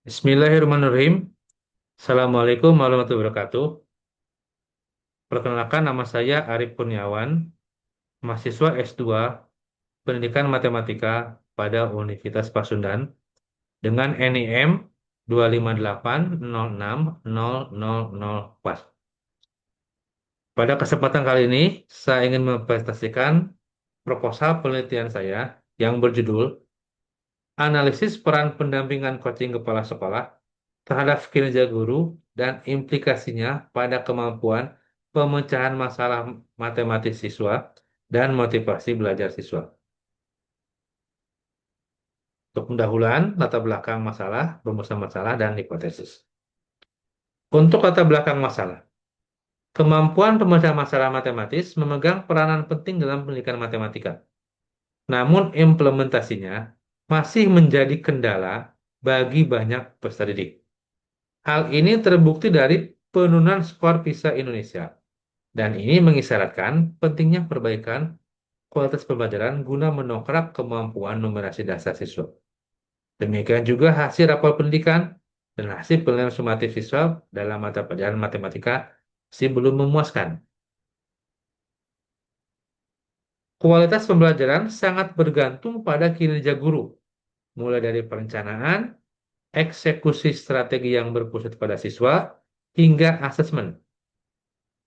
Bismillahirrahmanirrahim. Assalamualaikum warahmatullahi wabarakatuh. Perkenalkan nama saya Arif Kurniawan, mahasiswa S2 Pendidikan Matematika pada Universitas Pasundan dengan NIM 258060004. Pada kesempatan kali ini, saya ingin mempresentasikan proposal penelitian saya yang berjudul Analisis Peran Pendampingan Coaching Kepala Sekolah terhadap kinerja guru dan implikasinya pada kemampuan pemecahan masalah matematis siswa dan motivasi belajar siswa. Untuk pendahuluan, latar belakang masalah, rumusan masalah, dan hipotesis. Untuk latar belakang masalah, kemampuan pemecahan masalah matematis memegang peranan penting dalam pendidikan matematika. Namun implementasinya masih menjadi kendala bagi banyak peserta didik. Hal ini terbukti dari penurunan skor PISA Indonesia. Dan ini mengisyaratkan pentingnya perbaikan kualitas pembelajaran guna mendongkrak kemampuan numerasi dasar siswa. Demikian juga hasil rapor pendidikan dan hasil penilaian sumatif siswa dalam mata pelajaran matematika masih belum memuaskan. Kualitas pembelajaran sangat bergantung pada kinerja guru, mulai dari perencanaan, eksekusi strategi yang berpusat pada siswa, hingga asesmen.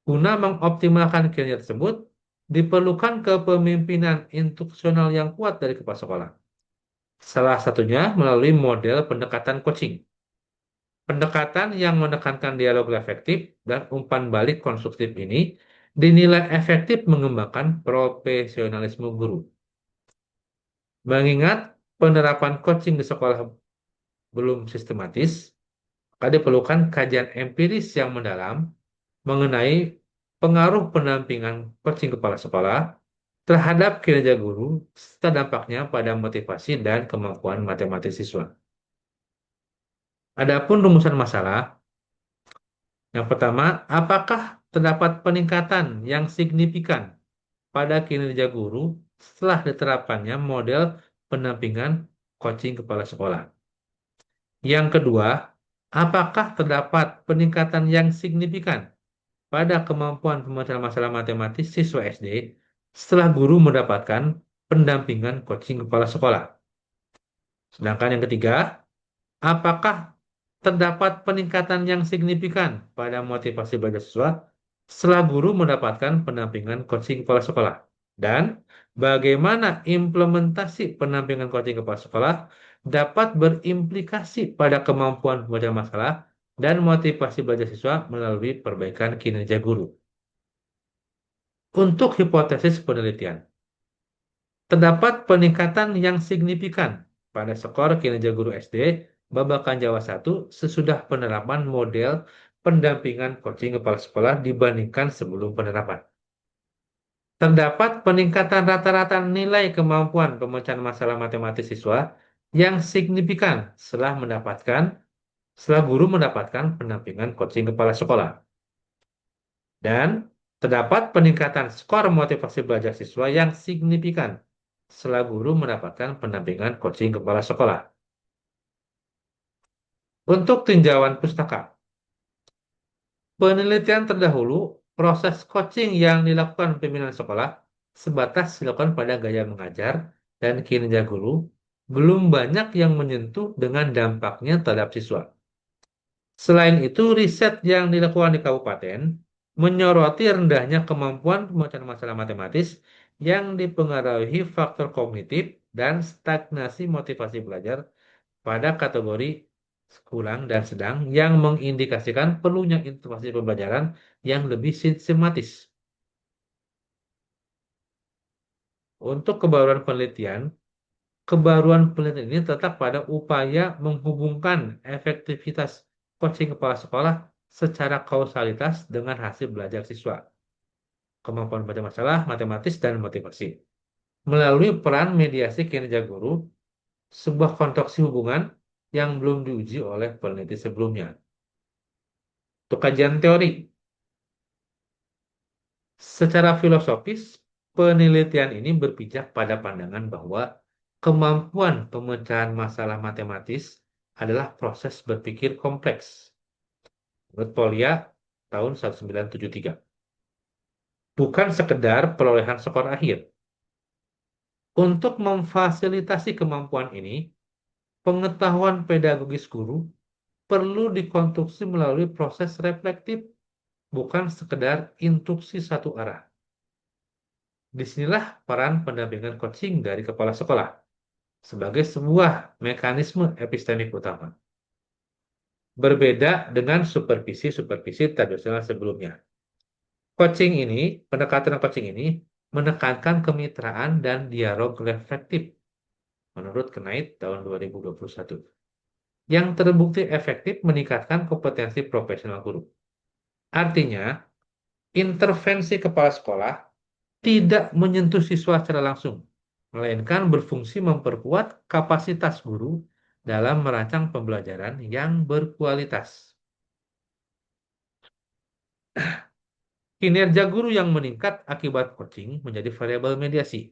Guna mengoptimalkan kinerja tersebut, diperlukan kepemimpinan instruksional yang kuat dari kepala sekolah. Salah satunya melalui model pendekatan coaching. Pendekatan yang menekankan dialog efektif dan umpan balik konstruktif ini dinilai efektif mengembangkan profesionalisme guru. Mengingat penerapan coaching di sekolah belum sistematis, maka diperlukan kajian empiris yang mendalam mengenai pengaruh pendampingan coaching kepala sekolah terhadap kinerja guru serta dampaknya pada motivasi dan kemampuan matematis siswa. Adapun rumusan masalah, yang pertama, apakah terdapat peningkatan yang signifikan pada kinerja guru setelah diterapkannya model pendampingan coaching kepala sekolah? Yang kedua, apakah terdapat peningkatan yang signifikan pada kemampuan pemecahan masalah matematis siswa SD setelah guru mendapatkan pendampingan coaching kepala sekolah? Sedangkan yang ketiga, apakah terdapat peningkatan yang signifikan pada motivasi belajar siswa setelah guru mendapatkan pendampingan coaching kepala sekolah? Dan bagaimana implementasi pendampingan coaching kepala sekolah dapat berimplikasi pada kemampuan pembelajaran masalah dan motivasi belajar siswa melalui perbaikan kinerja guru? Untuk hipotesis penelitian, terdapat peningkatan yang signifikan pada skor kinerja guru SD Babakan Jawa 1 sesudah penerapan model pendampingan coaching kepala sekolah dibandingkan sebelum penerapan. Terdapat peningkatan rata-rata nilai kemampuan pemecahan masalah matematis siswa yang signifikan setelah guru mendapatkan pendampingan coaching kepala sekolah. Dan terdapat peningkatan skor motivasi belajar siswa yang signifikan setelah guru mendapatkan pendampingan coaching kepala sekolah. Untuk tinjauan pustaka, penelitian terdahulu, proses coaching yang dilakukan pimpinan sekolah sebatas dilakukan pada gaya mengajar dan kinerja guru, belum banyak yang menyentuh dengan dampaknya terhadap siswa. Selain itu, riset yang dilakukan di kabupaten menyoroti rendahnya kemampuan pemecahan masalah matematis yang dipengaruhi faktor kognitif dan stagnasi motivasi belajar pada kategori kurang dan sedang yang mengindikasikan perlunya intervensi pembelajaran yang lebih sistematis. Untuk kebaruan penelitian ini tetap pada upaya menghubungkan efektivitas coaching kepala sekolah secara kausalitas dengan hasil belajar siswa, kemampuan baca masalah, matematis, dan motivasi. Melalui peran mediasi kinerja guru, sebuah konstruksi hubungan yang belum diuji oleh peneliti sebelumnya. Untuk kajian teori, secara filosofis, penelitian ini berpijak pada pandangan bahwa kemampuan pemecahan masalah matematis adalah proses berpikir kompleks. Menurut Polya tahun 1973. Bukan sekedar perolehan skor akhir. Untuk memfasilitasi kemampuan ini, pengetahuan pedagogis guru perlu dikonstruksi melalui proses reflektif, bukan sekedar instruksi satu arah. Disinilah peran pendampingan coaching dari kepala sekolah sebagai sebuah mekanisme epistemik utama. Berbeda dengan supervisi-supervisi tradisional sebelumnya. Pendekatan coaching ini menekankan kemitraan dan dialog reflektif menurut Knight tahun 2021 yang terbukti efektif meningkatkan kompetensi profesional guru. Artinya, intervensi kepala sekolah tidak menyentuh siswa secara langsung, melainkan berfungsi memperkuat kapasitas guru dalam merancang pembelajaran yang berkualitas. Kinerja guru yang meningkat akibat coaching menjadi variabel mediasi.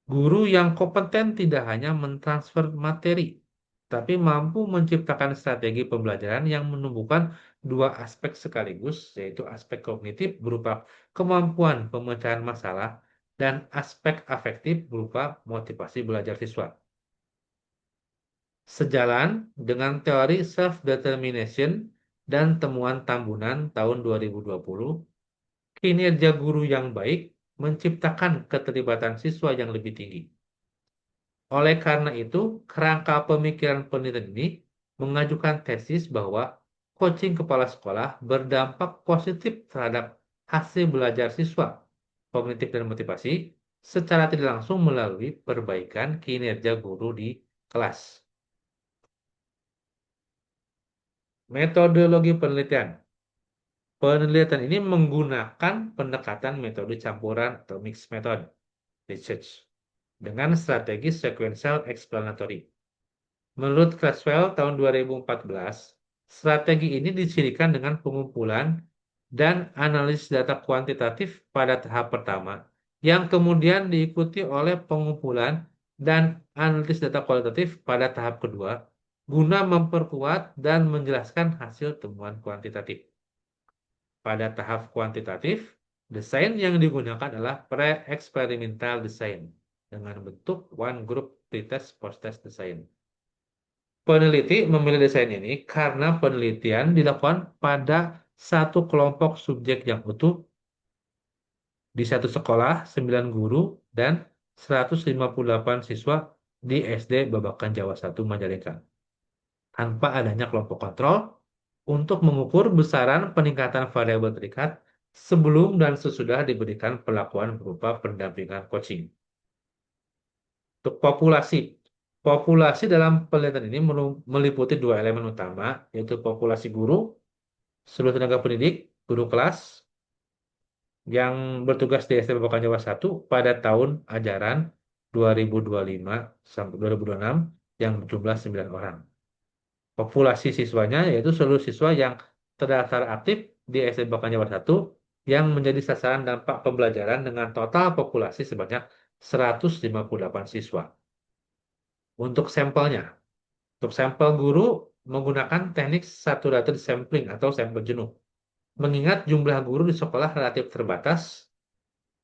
Guru yang kompeten tidak hanya mentransfer materi, tapi mampu menciptakan strategi pembelajaran yang menumbuhkan dua aspek sekaligus, yaitu aspek kognitif berupa kemampuan pemecahan masalah dan aspek afektif berupa motivasi belajar siswa. Sejalan dengan teori self-determination dan temuan Tambunan tahun 2020, kinerja guru yang baik menciptakan keterlibatan siswa yang lebih tinggi. Oleh karena itu, kerangka pemikiran penelitian ini mengajukan tesis bahwa coaching kepala sekolah berdampak positif terhadap hasil belajar siswa, kognitif dan motivasi, secara tidak langsung melalui perbaikan kinerja guru di kelas. Metodologi penelitian. Penelitian ini menggunakan pendekatan metode campuran atau mixed method research dengan strategi sequential explanatory. Menurut Creswell tahun 2014, strategi ini dicirikan dengan pengumpulan dan analisis data kuantitatif pada tahap pertama, yang kemudian diikuti oleh pengumpulan dan analisis data kualitatif pada tahap kedua, guna memperkuat dan menjelaskan hasil temuan kuantitatif. Pada tahap kuantitatif, desain yang digunakan adalah pre-experimental design dengan bentuk one group pretest post-test design. Peneliti memilih desain ini karena penelitian dilakukan pada satu kelompok subjek yang utuh di satu sekolah, 9 guru, dan 158 siswa di SD Babakan Jawa 1 Majalengka. Tanpa adanya kelompok kontrol untuk mengukur besaran peningkatan variabel terikat sebelum dan sesudah diberikan perlakuan berupa pendampingan coaching. Untuk populasi, populasi dalam penelitian ini meliputi dua elemen utama, yaitu populasi guru, seluruh tenaga pendidik, guru kelas, yang bertugas di SD Babakan Jawa 1 pada tahun ajaran 2025 sampai 2026 yang berjumlah 9 orang. Populasi siswanya yaitu seluruh siswa yang terdaftar aktif di SD Babakan Jawa 1 yang menjadi sasaran dampak pembelajaran dengan total populasi sebanyak 158 siswa. Untuk sampelnya, untuk sampel guru menggunakan teknik saturated sampling atau sampel jenuh. Mengingat jumlah guru di sekolah relatif terbatas,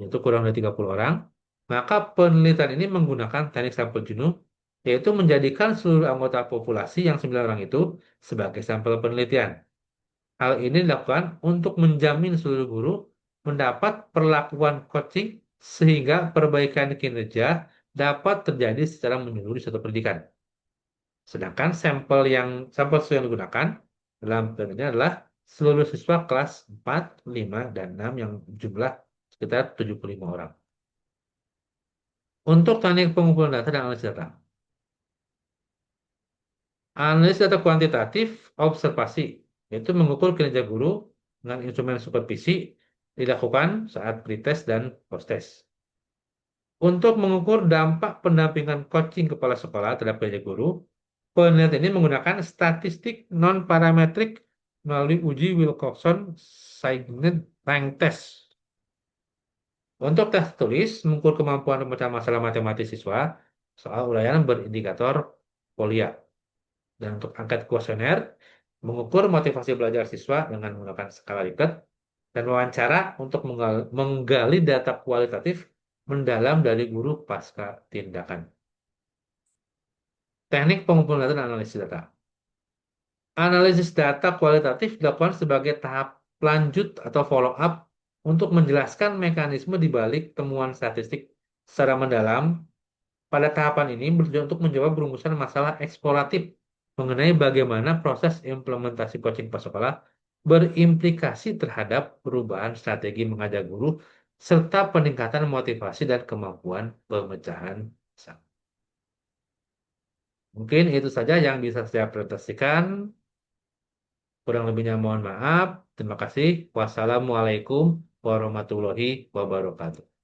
yaitu kurang dari 30 orang, maka penelitian ini menggunakan teknik sampel jenuh, yaitu menjadikan seluruh anggota populasi yang 9 orang itu sebagai sampel penelitian. Hal ini dilakukan untuk menjamin seluruh guru mendapat perlakuan coaching sehingga perbaikan kinerja dapat terjadi secara menyeluruh di suatu pendidikan. Sedangkan sampel siswa yang digunakan dalam penelitian adalah seluruh siswa kelas 4, 5, dan 6 yang jumlah sekitar 75 orang. Untuk teknik pengumpulan data dan analisis data. Analisis data kuantitatif observasi, yaitu mengukur kinerja guru dengan instrumen supervisi dilakukan saat pretest dan post-test. Untuk mengukur dampak pendampingan coaching kepala sekolah terhadap kinerja guru, penelitian ini menggunakan statistik non-parametrik melalui uji Wilcoxon-Saignet rank test. Untuk tes tulis, mengukur kemampuan memecah masalah matematis siswa soal uraian berindikator Polya. Dan untuk angket kuesioner, mengukur motivasi belajar siswa dengan menggunakan skala Likert, dan wawancara untuk menggali data kualitatif mendalam dari guru pasca tindakan. Teknik pengumpulan data dan analisis data. Analisis data kualitatif dilakukan sebagai tahap lanjut atau follow up untuk menjelaskan mekanisme di balik temuan statistik secara mendalam. Pada tahapan ini bertujuan untuk menjawab rumusan masalah eksploratif mengenai bagaimana proses implementasi coaching prasekolah berimplikasi terhadap perubahan strategi mengajar guru serta peningkatan motivasi dan kemampuan pemecahan. Mungkin itu saja yang bisa saya presentasikan. Kurang lebihnya mohon maaf. Terima kasih. Wassalamualaikum warahmatullahi wabarakatuh.